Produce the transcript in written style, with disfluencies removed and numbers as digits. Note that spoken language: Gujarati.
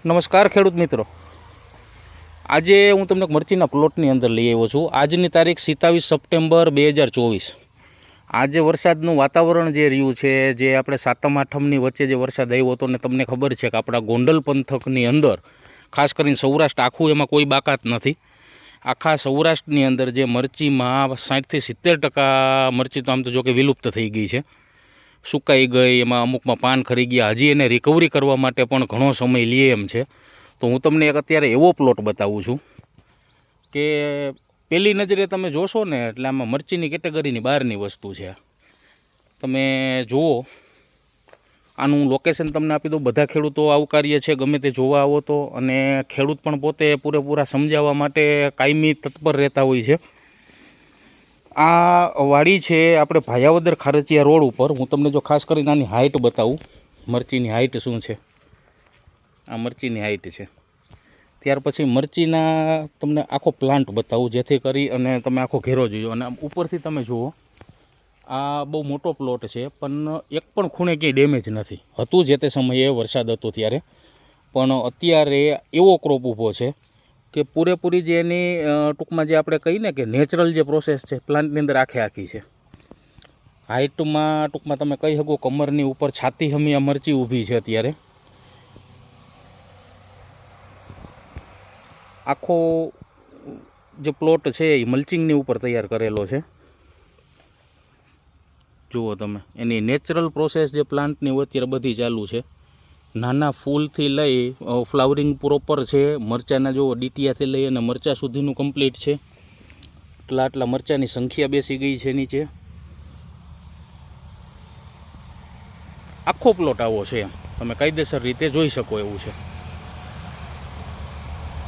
નમસ્કાર ખેડૂત મિત્રો, આજે હું તમને મરચીના પ્લોટની અંદર લઈ આવ્યો છું. આજની તારીખ 27 સપ્ટેમ્બર 2024. આજે વરસાદનું વાતાવરણ જે રહ્યું છે, જે આપણે સાતમ આઠમની વચ્ચે જે વરસાદ આવ્યો હતો ને તમને ખબર છે કે આપણા ગોંડલ પંથકની અંદર ખાસ કરીને સૌરાષ્ટ્ર આખું એમાં કોઈ બાકાત નથી. આખા સૌરાષ્ટ્રની અંદર જે મરચીમાં 60થી 70% મરચી તો આમ તો જો કે વિલુપ્ત થઈ ગઈ છે, સુકાઈ ગઈ, એમાં અમુકમાં પાન ખરી ગયા. હજી એને રિકવરી કરવા માટે પણ ઘણો સમય લે એમ છે. તો હું તમને એક અત્યારે એવો પ્લોટ બતાવું છું કે પહેલી નજરે તમે જોશો ને એટલે આમાં મરચીની કેટેગરીની બહારની વસ્તુ છે. તમે જુઓ, આનું લોકેશન તમને આપી દઉં. બધા ખેડૂતો આવકાર્ય છે ગમે તે જોવા આવો તો, અને ખેડૂત પણ પોતે પૂરેપૂરા સમજાવવા માટે કાયમી તત્પર રહેતા હોય છે. આ વાડી છે આપણે ભાયાવદર ખારચિયા રોડ ઉપર. હું તમને જો ખાસ કરીને આની હાઇટ બતાવું, મરચીની હાઇટ શું છે. આ મરચીની હાઇટ છે. ત્યાર પછી મરચીના તમને આખો પ્લાન્ટ બતાવું, જેથી કરી અને તમે આખો ઘેરો જોયો. અને ઉપરથી તમે જુઓ, આ બહુ મોટો પ્લોટ છે, પણ એક પણ ખૂણે ક્યાંય ડેમેજ નથી. હતું જે તે સમયે વરસાદ હતો ત્યારે, પણ અત્યારે એવો ક્રોપ ઊભો છે કે પૂરેપૂરી જે એની ટૂંકમાં જે આપણે કહીએ ને કે નેચરલ જે પ્રોસેસ છે પ્લાન્ટની અંદર આખી છે. હાઇટમાં ટૂંકમાં તમે કહી શકો કમરની ઉપર છાતી હમી આ મરચી ઊભી છે. અત્યારે આખો જે પ્લોટ છે એ મલ્ચિંગની ઉપર તૈયાર કરેલો છે. જુઓ તમે, એની નેચરલ પ્રોસેસ જે પ્લાન્ટની હોય અત્યારે બધી ચાલુ છે. નાના ફૂલથી લઈ ફ્લાવરિંગ પ્રોપર છે. મરચાંના જુઓ ડીટીયાથી લઈ અને મરચાં સુધીનું કમ્પ્લીટ છે. આટલા મરચાંની સંખ્યા બેસી ગઈ છે નીચે. આખો પ્લોટ આવો છે, એમ તમે કાયદેસર રીતે જોઈ શકો એવું છે.